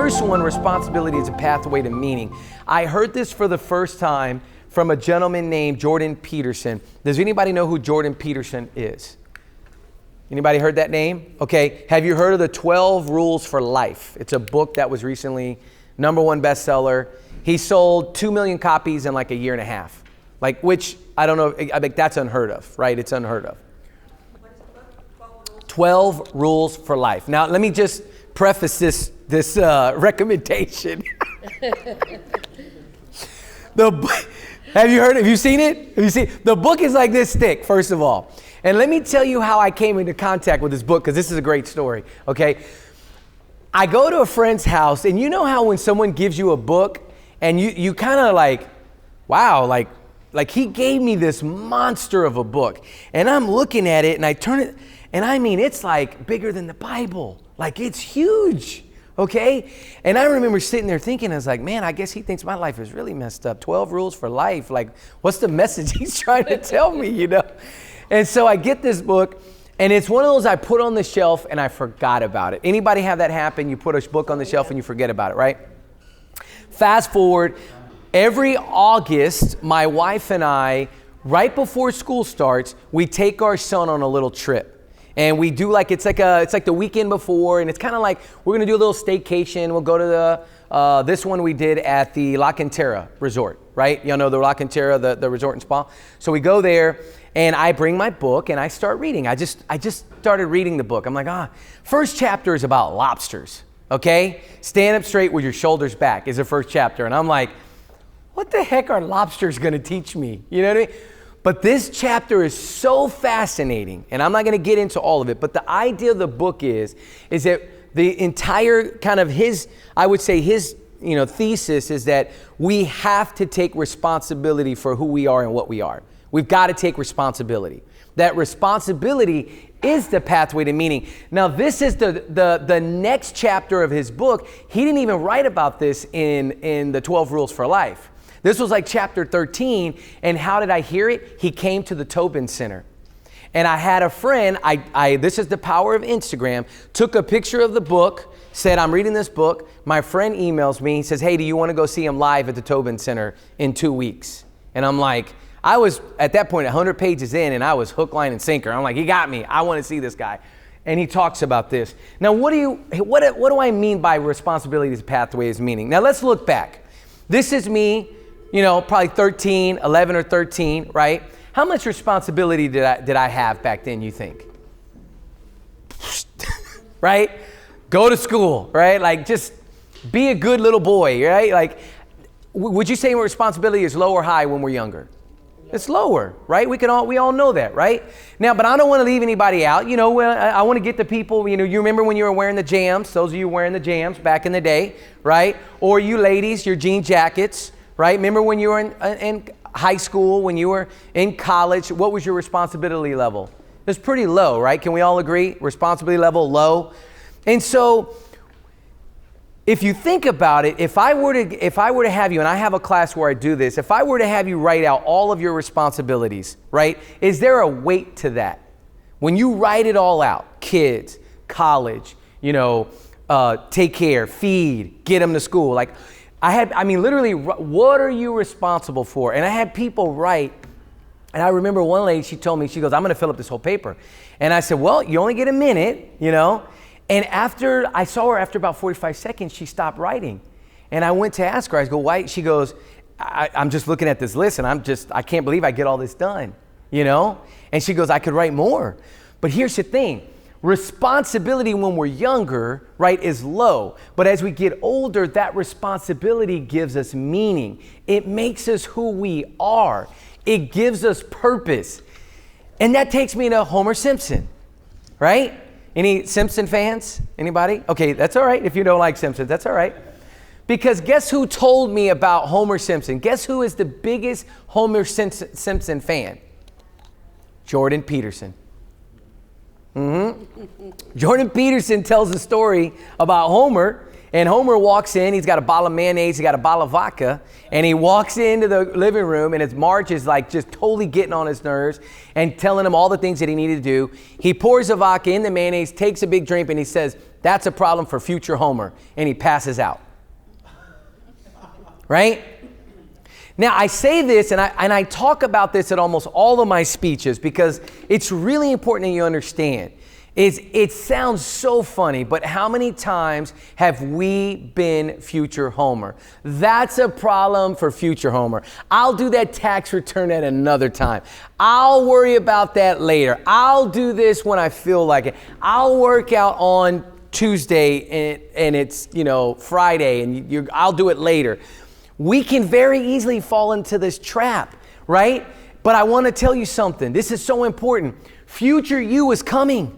first one, responsibility is a pathway to meaning. I heard this for the first time from a gentleman named Jordan Peterson. Does anybody know who Jordan Peterson is? Anybody heard that name? Okay. Have you heard of the 12 Rules for Life? It's a book that was recently #1 bestseller. He sold 2 million copies in like a year and a half. Like, which, I don't know, I think that's unheard of, right? It's unheard of. What is the book? 12 Rules for Life. Now, let me just preface this recommendation. Have you heard? Have you seen it? Have you seen? The book is like this thick, first of all. And let me tell you how I came into contact with this book, because this is a great story, okay? I go to a friend's house, and you know how when someone gives you a book, and you kind of like, wow, like he gave me this monster of a book. And I'm looking at it, and I turn it, and I mean, it's like bigger than the Bible. Like, it's huge. Okay? And I remember sitting there thinking, I was like, man, I guess he thinks my life is really messed up. 12 rules for life. Like, what's the message he's trying to tell me, you know? And so I get this book, and it's one of those I put on the shelf and I forgot about it. Anybody have that happen? You put a book on the shelf and you forget about it, right? Fast forward, every August, my wife and I, right before school starts, we take our son on a little trip. And we do like, it's like the weekend before, and it's kind of like, we're gonna do a little staycation. We'll go to this one we did at the La Cantera Resort, right? Y'all know the La Cantera, the resort and spa. So we go there, and I bring my book and I start reading. I just started reading the book. I'm like, first chapter is about lobsters, okay? Stand up straight with your shoulders back is the first chapter. And I'm like, what the heck are lobsters gonna teach me? You know what I mean? But this chapter is so fascinating, and I'm not going to get into all of it, but the idea of the book is that the entire kind of his thesis is that we have to take responsibility for who we are and what we are. We've got to take responsibility. That responsibility is the pathway to meaning. Now, this is the next chapter of his book. He didn't even write about this in the 12 Rules for Life. This was like chapter 13, and how did I hear it? He came to the Tobin Center. And I had a friend, this is the power of Instagram, took a picture of the book, said, I'm reading this book. My friend emails me, he says, hey, do you want to go see him live at the Tobin Center in 2 weeks? And I'm like, I was at that point 100 pages in, and I was hook, line, and sinker. I'm like, he got me. I want to see this guy. And he talks about this. Now, what do I mean by responsibility as pathway as meaning? Now, let's look back. This is me, probably 11 or 13, right? How much responsibility did I have back then, you think? Right? Go to school, right? Like, just be a good little boy, right? Like, would you say responsibility is low or high when we're younger? It's lower, right? We all know that, right? Now, but I don't want to leave anybody out. I want to get the people, you remember when you were wearing the jams, those of you wearing the jams back in the day, right? Or you ladies, your jean jackets, right? Remember when you were in high school, when you were in college, what was your responsibility level? It was pretty low, right? Can we all agree? Responsibility level low. And so if you think about it, if I were to have you, and I have a class where I do this, if I were to have you write out all of your responsibilities, right? Is there a weight to that? When you write it all out, kids, college, take care, feed, get them to school, like, literally, what are you responsible for? And I had people write, and I remember one lady, she told me, she goes, I'm going to fill up this whole paper. And I said, well, you only get a minute, And I saw her after about 45 seconds, she stopped writing. And I went to ask her, I go, why? She goes, I'm just looking at this list, and I can't believe I get all this done, And she goes, I could write more. But here's the thing. Responsibility when we're younger, right, is low. But as we get older, that responsibility gives us meaning. It makes us who we are. It gives us purpose. And that takes me to Homer Simpson, right? Any Simpson fans? Anybody? Okay, that's all right. If you don't like Simpsons, that's all right. Because guess who told me about Homer Simpson? Guess who is the biggest Homer Simpson fan? Jordan Peterson. Mm-hmm. Jordan Peterson tells a story about Homer, and Homer walks in, he's got a bottle of mayonnaise, he's got a bottle of vodka, and he walks into the living room, and Marge is like just totally getting on his nerves and telling him all the things that he needed to do. He pours the vodka in the mayonnaise, takes a big drink, and he says, "That's a problem for future Homer," and he passes out. Right? Now, I say this, and I talk about this at almost all of my speeches because it's really important that you understand. It sounds so funny, but how many times have we been future Homer? That's a problem for future Homer. I'll do that tax return at another time. I'll worry about that later. I'll do this when I feel like it. I'll work out on Tuesday and it's, Friday, and I'll do it later. We can very easily fall into this trap, right? But I want to tell you something. This is so important. Future you is coming,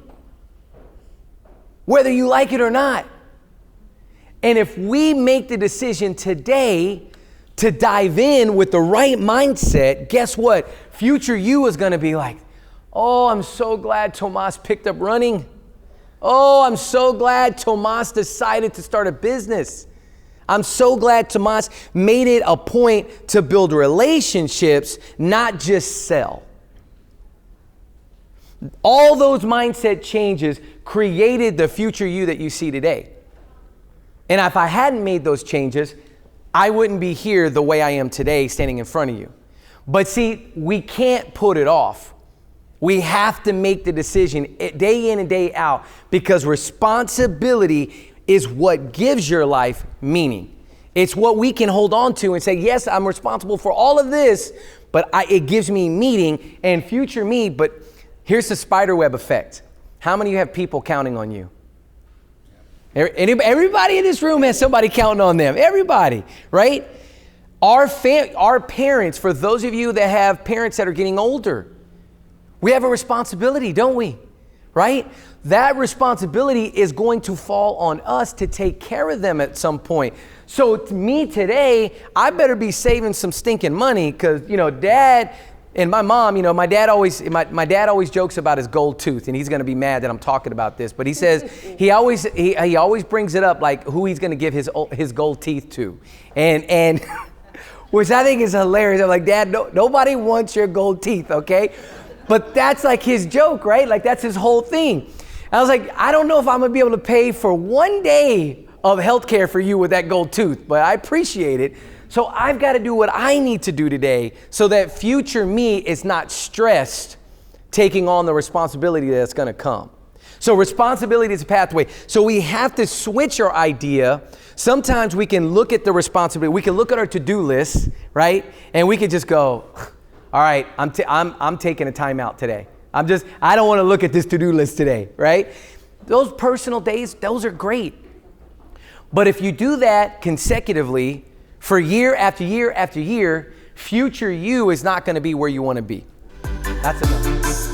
whether you like it or not. And if we make the decision today to dive in with the right mindset, guess what? Future you is going to be like, "Oh, I'm so glad Tomas picked up running. Oh, I'm so glad Tomas decided to start a business. I'm so glad Tomas made it a point to build relationships, not just sell." All those mindset changes created the future you that you see today. And if I hadn't made those changes, I wouldn't be here the way I am today standing in front of you. But see, we can't put it off. We have to make the decision day in and day out because responsibility is what gives your life meaning. It's what we can hold on to and say, yes, I'm responsible for all of this, but it gives me meaning and future me. But here's the spiderweb effect. How many of you have people counting on you? Everybody in this room has somebody counting on them. Everybody, right? Our parents, for those of you that have parents that are getting older, we have a responsibility, don't we? Right? That responsibility is going to fall on us to take care of them at some point. So to me today, I better be saving some stinking money because, Dad and my mom, my dad always jokes about his gold tooth, and he's going to be mad that I'm talking about this, but he says he always brings it up like who he's going to give his gold teeth to. And which I think is hilarious. I'm like, "Dad, nobody wants your gold teeth, okay?" But that's like his joke, right? Like that's his whole thing. I was like, I don't know if I'm gonna be able to pay for one day of healthcare for you with that gold tooth, but I appreciate it. So I've got to do what I need to do today so that future me is not stressed taking on the responsibility that's gonna come. So responsibility is a pathway. So we have to switch our idea. Sometimes we can look at the responsibility. We can look at our to-do list, right? And we can just go, "All right, I'm taking a time out today. I don't want to look at this to-do list today," right? Those personal days, those are great. But if you do that consecutively for year after year after year, future you is not going to be where you want to be. That's enough.